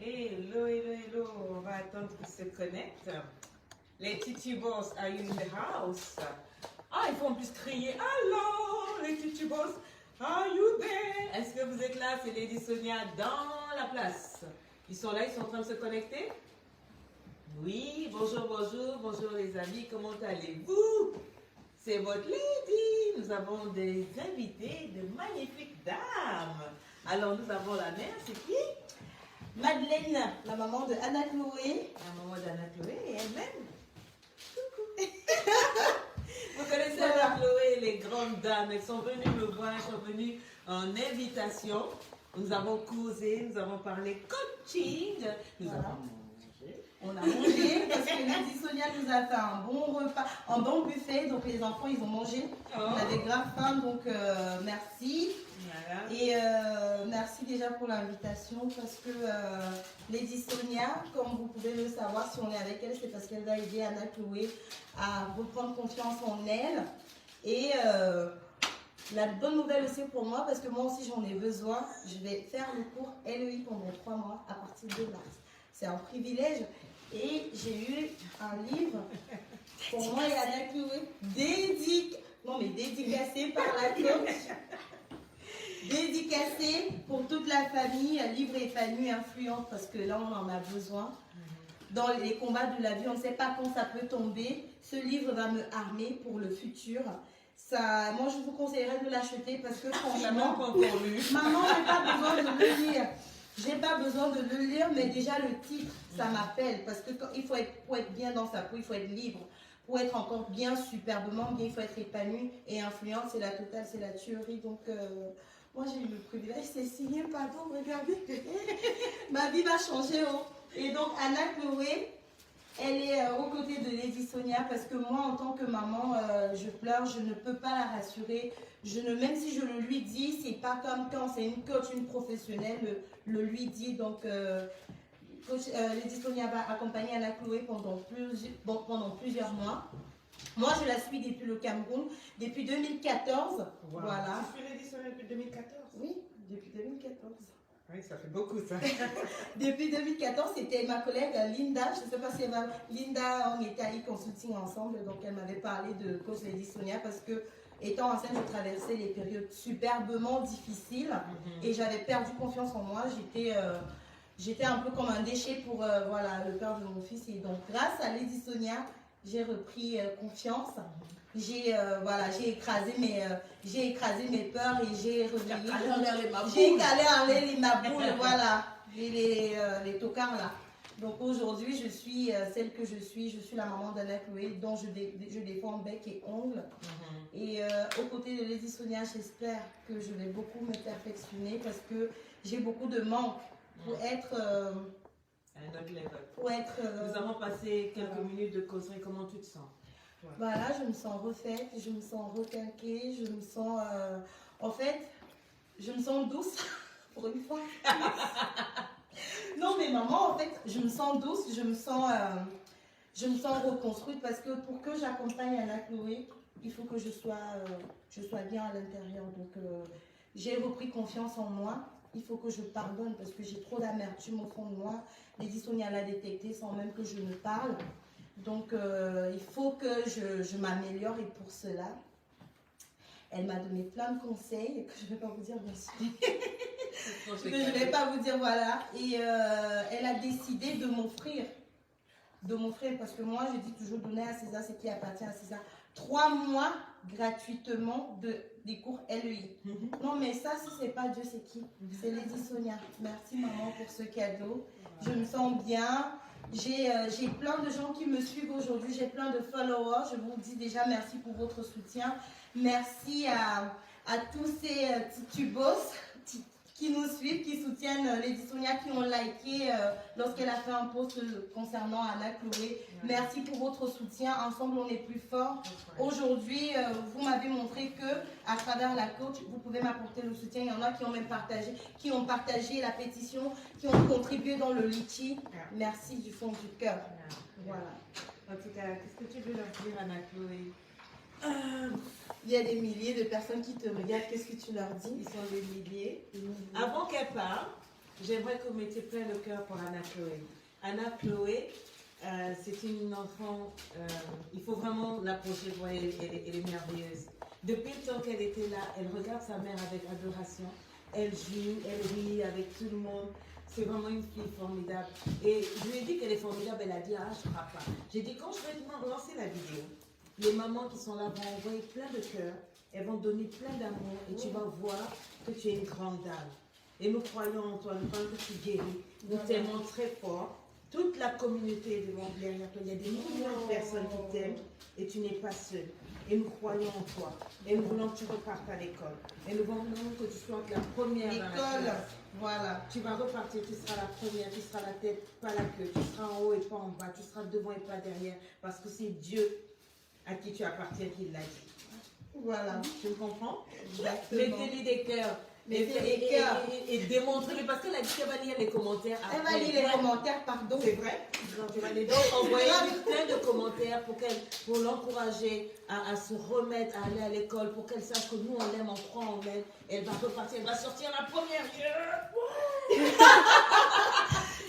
Hello, hello, hello. On va attendre qu'ils se connectent. Les titubos, are you in the house? Ah, il faut en plus crier. Allô, les titubos, are you there? Est-ce que vous êtes là? C'est Lady Sonia dans la place. Ils sont là, ils sont en train de se connecter? Oui, bonjour, bonjour, bonjour les amis, comment allez-vous? C'est votre Lady. Nous avons des invités, de magnifiques dames. Alors, nous avons la mère, c'est qui? Madeleine, la maman de Anna Chloé. La maman d'Anna Chloé et elle-même. Coucou. Vous connaissez Voilà. Anna Chloé, les grandes dames. Elles sont venues me voir, elles sont venues en invitation. Nous avons causé, nous avons parlé coaching. Nous Voilà. avons mangé. On a mangé parce que Lady Sonia nous a fait un bon repas, un bon buffet. Donc les enfants, ils ont mangé. Oh. On avait grave faim, donc merci. Voilà. Et merci déjà pour l'invitation parce que Lady Sonia, comme vous pouvez le savoir, si on est avec elle, c'est parce qu'elle va aider Anna Chloé à reprendre confiance en elle. Et la bonne nouvelle aussi pour moi, parce que moi aussi j'en ai besoin, je vais faire le cours LEI pendant 3 mois à partir de mars. C'est un privilège. Et j'ai eu un livre pour moi et Anna Chloé dédicacé par la coach. Dédicacé pour toute la famille, livre épanoui, influente, parce que là on en a besoin. Dans les combats de la vie, on ne sait pas quand ça peut tomber. Ce livre va me armer pour le futur. Ça, moi je vous conseillerais de l'acheter parce que franchement, Pas encore lu. maman, j'ai pas besoin de le lire. J'ai pas besoin de le lire, mais déjà le titre, ça m'appelle. Parce que pour être bien dans sa peau, il faut être libre. Pour être encore bien, superbement bien, il faut être épanoui et influente. C'est la totale, c'est la tuerie. Donc, moi j'ai eu le privilège, c'est signé, pardon, regardez. Ma vie va changer. Oh. Et donc, Anna Chloé, elle est aux côtés de Lady Sonia parce que moi, en tant que maman, je pleure, je ne peux pas la rassurer. Même si je le lui dis, c'est pas comme quand c'est une coach, une professionnelle, le lui dit. Donc, Lady Sonia va accompagner Anna Chloé pendant plusieurs mois. Moi, je la suis depuis le Cameroun, depuis 2014. Wow. Voilà. Tu suis Lady Sonia depuis 2014? Oui, depuis 2014. Oui, ça fait beaucoup ça. Depuis 2014, c'était ma collègue Linda. Je ne sais pas si elle va. Linda, on était à e-consulting ensemble, donc elle m'avait parlé de coach Lady Sonia parce que, étant enceinte, je traversais les périodes superbement difficiles et j'avais perdu confiance en moi. J'étais un peu comme un déchet pour voilà, le père de mon fils. Et donc, grâce à Lady Sonia, j'ai repris confiance. J'ai écrasé mes peurs et j'ai calé en l'air les maboules, voilà, les tocards là. Donc aujourd'hui, je suis celle que je suis la maman d'Anna Chloé dont je défends bec et ongles. Et aux côtés de Lady Sonia, j'espère que je vais beaucoup me perfectionner parce que j'ai beaucoup de manque pour être... Un autre level. Nous Nous avons passé quelques minutes de causerie. Comment tu te sens? Ouais. Voilà, je me sens refaite, je me sens requinquée, je me sens... en fait, je me sens douce, pour une fois. Non, mais maman, en fait, je me sens douce, je me sens reconstruite parce que pour que j'accompagne Anna Chloé, il faut que je sois bien à l'intérieur. Donc, j'ai repris confiance en moi. Il faut que je pardonne parce que j'ai trop d'amertume au fond de moi. Lady Sonia l'a détecté sans même que je ne parle. Donc, il faut que je m'améliore et pour cela, elle m'a donné plein de conseils que je ne vais pas vous dire bien sûr. Je ne vais pas vous dire voilà. Et elle a décidé de m'offrir parce que moi, je dis toujours donner à César ce qui appartient à César. 3 mois gratuitement des cours LEI. Non, mais ça, si c'est pas Dieu, c'est qui? C'est Lady Sonia. Merci maman pour ce cadeau. Je me sens bien. J'ai plein de gens qui me suivent aujourd'hui. J'ai plein de followers. Je vous dis déjà merci pour votre soutien. Merci à tous ces titubos qui nous suivent, qui soutiennent Lady Sonia, qui ont liké lorsqu'elle a fait un post concernant Anna Chloé. Merci pour votre soutien. Ensemble, on est plus fort. Aujourd'hui, vous m'avez montré que à travers la coach, vous pouvez m'apporter le soutien. Il y en a qui ont même partagé la pétition, qui ont contribué dans le litchi. Merci du fond du cœur. Voilà. En tout cas, qu'est-ce que tu veux leur dire, Anna Chloé? Il y a des milliers de personnes qui te regardent. Qu'est-ce que tu leur dis? Ils sont des milliers. Avant qu'elle parle, j'aimerais que vous mettiez plein le cœur pour Anna Chloé. Anna Chloé, c'est une enfant, il faut vraiment l'approcher, vous voyez, elle est merveilleuse. Depuis le temps qu'elle était là, elle regarde sa mère avec adoration, elle joue, elle rit avec tout le monde. C'est vraiment une fille formidable. Et je lui ai dit qu'elle est formidable, elle a dit, ah, je ne crois pas. J'ai dit, quand je vais te lancer la vidéo, les mamans qui sont là vont envoyer plein de cœurs, elles vont donner plein d'amour et tu vas voir que tu es une grande dame. Et nous croyons en toi, nous croyons que tu guéris. Nous t'aimons très fort. Toute la communauté est devant derrière toi. Il y a des millions de personnes qui t'aiment et tu n'es pas seule. Et nous croyons en toi. Et nous voulons que tu repartes à l'école. Et nous voulons que tu sois la première dans la classe. Voilà. Tu vas repartir, tu seras la première, tu seras la tête, pas la queue. Tu seras en haut et pas en bas. Tu seras devant et pas derrière. Parce que c'est Dieu à qui tu appartiens qui l'a dit. Voilà. Tu me comprends? Exactement. Mettez-lui des cœurs. Et démontrez-lui, parce qu'elle a dit qu'elle va lire les commentaires. Elle va lire les commentaires, pardon. C'est vrai. Tu vas les envoyer plein de commentaires pour l'encourager à se remettre, à aller à l'école, pour qu'elle sache que nous on l'aime, on croit en elle. Elle va repartir, elle va sortir la première.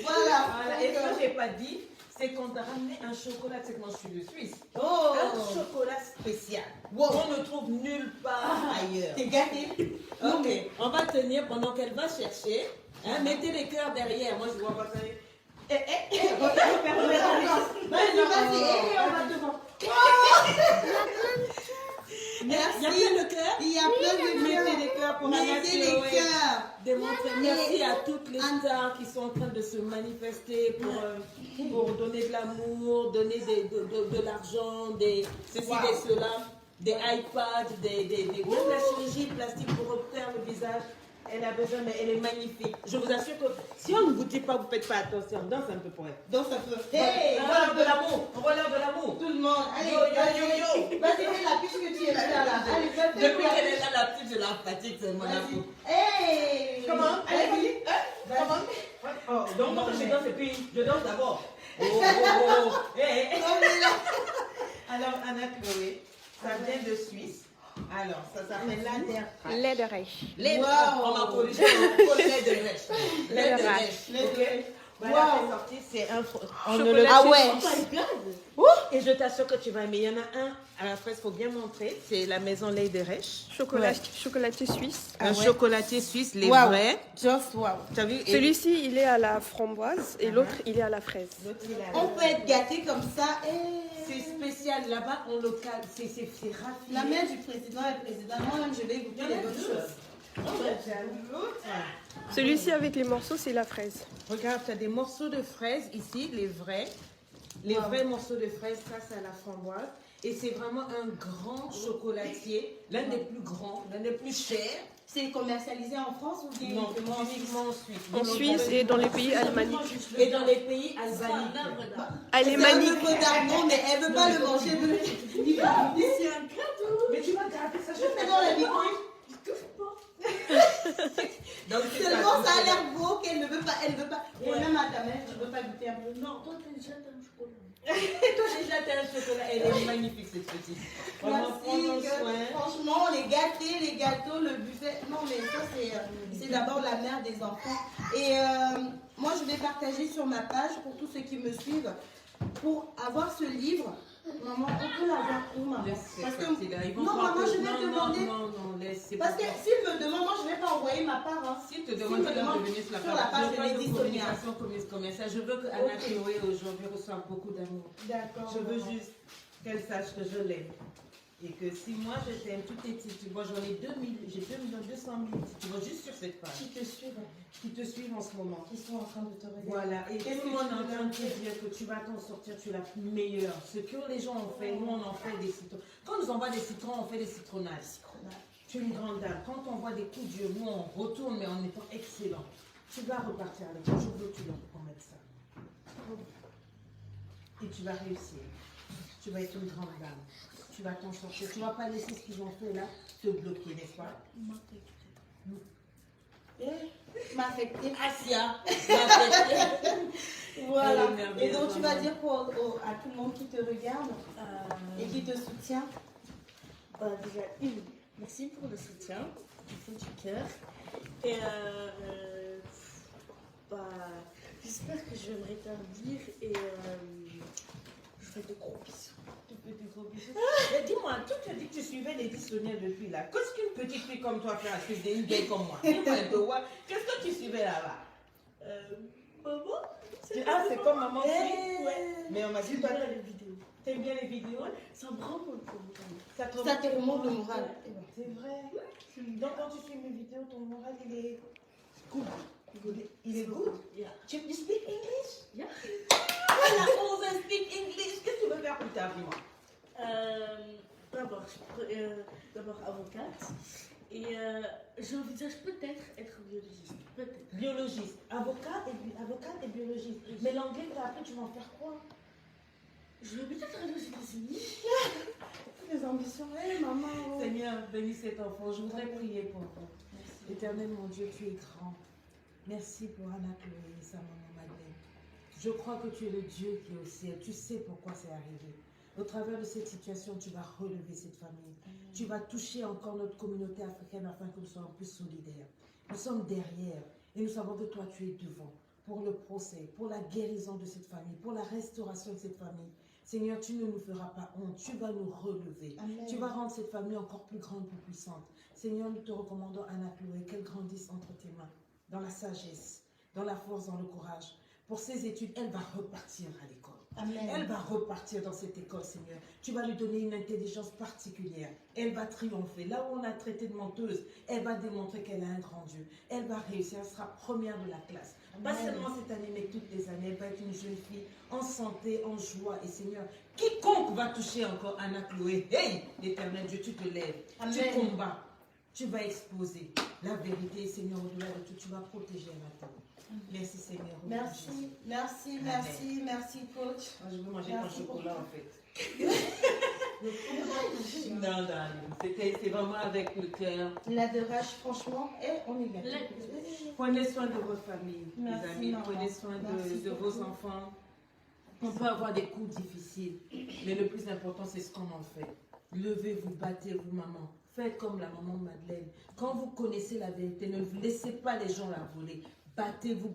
Voilà. Et ce que je n'ai pas dit, c'est qu'on t'a ramené un chocolat, c'est que moi je suis de Suisse. Oh. Un chocolat spécial. On ne trouve nulle part ailleurs. T'es gâté. Ok, on va tenir pendant qu'elle va chercher. Hein, mettez les cœurs derrière. Moi je vois pas ça. Vas-y, on va devant. Merci. Il y a plein de cœurs. Il y a plein de Mettez les cœurs pour Anna Mettez les Chloé. cœurs. Démontrez. Merci à toutes les stars qui sont en train de se manifester pour donner de l'amour, donner de l'argent, ceci, des cela, des iPads, même la chirurgie plastique pour refaire le visage. Elle a besoin, mais elle est magnifique. Je vous assure que si on ne vous dit pas, vous ne faites pas attention. Danse un peu pour elle. Danse un peu. Hey, on relève de l'amour. On relève de l'amour. Tout le monde. Allez, Yo. Vas-y, fais la puce que tu es là. Allez, fais Depuis qu'elle est là, la petite, je la fatigue, c'est mon amour. Hey. Comment? Allez, vas-y. Comment? Oh, donc moi je danse et puis je danse d'abord. Oh. Hey. Alors Anna Chloé, ça vient de Suisse. Alors, ça s'appelle Lederreich. On m'a corrigé, Lederreich. Ok. Voilà, c'est sorti, c'est un Ah ouais. Et je t'assure que tu vas aimer. Il y en a un à la fraise, il faut bien montrer. C'est la maison Lederreich. Chocolatier suisse. Un chocolatier suisse, les vrais. Just wow. T'as vu? Celui-ci, il est à la framboise et l'autre, il est à la fraise. On peut être gâté comme ça. C'est spécial. Là-bas, on le calme. C'est raffiné. La mère du président est président. Moi-même, je vais goûter les bonnes choses. Celui-ci avec les morceaux, c'est la fraise. Regarde, tu as des morceaux de fraises ici, les vrais. Les vrais morceaux de fraises, ça, c'est à la framboise. Et c'est vraiment un grand chocolatier, l'un des plus grands, l'un des plus chers. C'est commercialisé en France ou bien Non, uniquement en Suisse. En Suisse et dans les pays alémaniques. Et dans les pays albaniques. Alémaniques. C'est un peu d'argent, mais elle ne veut pas le manger. C'est un cadeau. Mais tu vas garder ça, je fais dans la micro. Donc, seulement ça a l'air beau qu'elle ne veut pas. Elle veut pas. Et même à ta mère, tu ne veux pas goûter un peu. Non, toi, tu as déjà un chocolat. Toi, déjà, tu as un chocolat. Elle est magnifique, cette petite. Franchement, les gâtés, les gâteaux, le buffet. Non, mais ça, c'est d'abord la mère des enfants. Et moi, je vais partager sur ma page pour tous ceux qui me suivent. Pour avoir ce livre, maman, on peut l'avoir où, maman? Parce que non, maman, je vais demander. Non, laisse. Parce que s'il me demande, moi, je ne vais pas envoyer ma part. Hein. S'il te demande de venir sur la page de Lady Sonia. Commerciale. Je veux que Anna Chloé aujourd'hui reçoive beaucoup d'amour. D'accord. Je veux juste qu'elle sache que je l'aime. Et que si moi je t'aime, tout est titres, tu vois, j'en ai 2 200 000 tu vois, juste sur cette page. Qui te suivent en ce moment. Qui sont en train de te regarder. Voilà, et tout le monde est en train de te dire que tu vas t'en sortir, tu es la meilleure. Ce que les gens ont fait, nous on en fait des citrons. Quand on nous envoie des citrons, on fait des citronnades. Tu es une grande dame. Quand on voit des coups de Dieu, nous on retourne, mais en étant excellent. Tu vas repartir avec moi. Je veux que tu leur promettes ça. Et tu vas réussir. Tu vas être une grande dame. Tu vas t'en sortir. Tu ne vas pas laisser ce qu'ils ont fait là te bloquer, n'est-ce pas? M'affecter. Asia, m'affecter. Voilà. Et donc tu vas dire à tout le monde qui te regarde et qui te soutient. Déjà, merci pour le soutien, du fond du cœur. Et J'espère que je vais me rétablir et je fais de gros bisous. Tu fais des gros bisous. Mais dis-moi, toi tu as dit que tu suivais les Sonia depuis là. Qu'est-ce qu'une petite fille comme toi fait à suivre une vieille comme moi? Dis-moi un peu, ouais. Qu'est-ce que tu suivais là-bas? Maman, Ah, c'est comme maman aussi? Ouais. Mais on m'a dit, j'aime toi, bien les vidéos. t'aimes bien les vidéos? Ouais, ça me rend compte pour moi. Ça Ça te remonte le moral. C'est vrai. Donc quand tu suis mes vidéos, ton moral il est Cool. il est good. Yeah. You speak English? Yeah. La rose, elle speak English. Qu'est-ce que tu veux faire plus tard, dis-moi? D'abord avocate et j'envisage peut-être être biologiste. Peut-être. Biologiste, avocate et biologiste. Mais l'anglais que tu as appris, tu vas en faire quoi? Je vais peut-être aller aux États-Unis. Les ambitions, hé maman. Seigneur, bénis cet enfant. Je voudrais prier pour toi. Éternel, mon Dieu, tu es grand. Merci pour Anna Chloé et sa maman Madeleine. Je crois que tu es le Dieu qui est au ciel. Tu sais pourquoi c'est arrivé. Au travers de cette situation, tu vas relever cette famille. Tu vas toucher encore notre communauté africaine afin que nous soyons plus solidaires. Nous sommes derrière et nous savons que toi, tu es devant pour le procès, pour la guérison de cette famille, pour la restauration de cette famille. Seigneur, tu ne nous feras pas honte. Tu vas nous relever. Amen. Tu vas rendre cette famille encore plus grande, plus puissante. Seigneur, nous te recommandons Anna Chloé, qu'elle grandisse entre tes mains, dans la sagesse, dans la force, dans le courage. Pour ses études, elle va repartir à l'école. Amen. Elle va repartir dans cette école, Seigneur. Tu vas lui donner une intelligence particulière. Elle va triompher. Là où on a traité de menteuse, elle va démontrer qu'elle a un grand Dieu. Elle va réussir, elle sera première de la classe. Pas seulement cette année, mais toutes les années. Elle va être une jeune fille en santé, en joie. Et Seigneur, quiconque va toucher encore Anna Chloé, hey, l'Éternel Dieu, tu te lèves. Amen. Tu combats. Tu vas exposer la vérité, Seigneur, au-delà de tout. Tu vas protéger Anna Chloé. Merci, Seigneur. Au nom de Jésus. Merci, merci, Amen. merci, merci, coach. Moi, je veux manger Merci ton chocolat, beaucoup. en fait. Non, non, c'est vraiment avec le cœur. La de rage, franchement, et on est bien. Prenez soin de vos familles, Merci, les amis. maman. Prenez soin Merci de beaucoup. vos enfants. On peut avoir des coups difficiles, mais le plus important, c'est ce qu'on en fait. Levez-vous, battez-vous, maman. Faites comme la maman Madeleine. Quand vous connaissez la vérité, ne laissez pas les gens la voler. Battez-vous,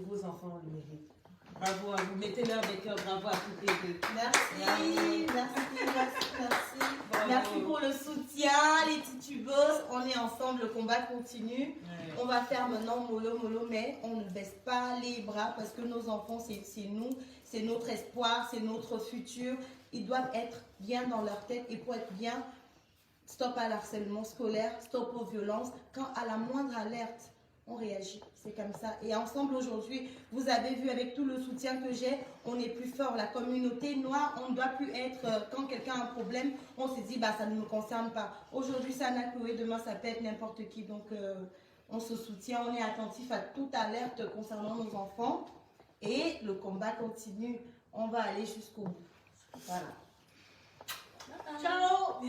vos enfants le méritent. Bravo à vous. Mettez-le avec eux. Bravo à toutes les deux. Merci, merci. Bravo. Merci pour le soutien, les titubos. On est ensemble, le combat continue. Ouais. On va faire maintenant mollo, mais on ne baisse pas les bras parce que nos enfants, c'est nous, c'est notre espoir, c'est notre futur. Ils doivent être bien dans leur tête et pour être bien, stop à l'harcèlement scolaire, stop aux violences. Quand à la moindre alerte, on réagit. C'est comme ça. Et ensemble aujourd'hui, vous avez vu avec tout le soutien que j'ai, on est plus fort. La communauté noire, on ne doit plus être, quand quelqu'un a un problème, on se dit, bah, ça ne me concerne pas. Aujourd'hui, c'est Anna Chloé, demain, ça peut être n'importe qui. Donc, on se soutient, on est attentif à toute alerte concernant nos enfants. Et le combat continue. On va aller jusqu'au bout. Voilà. Ciao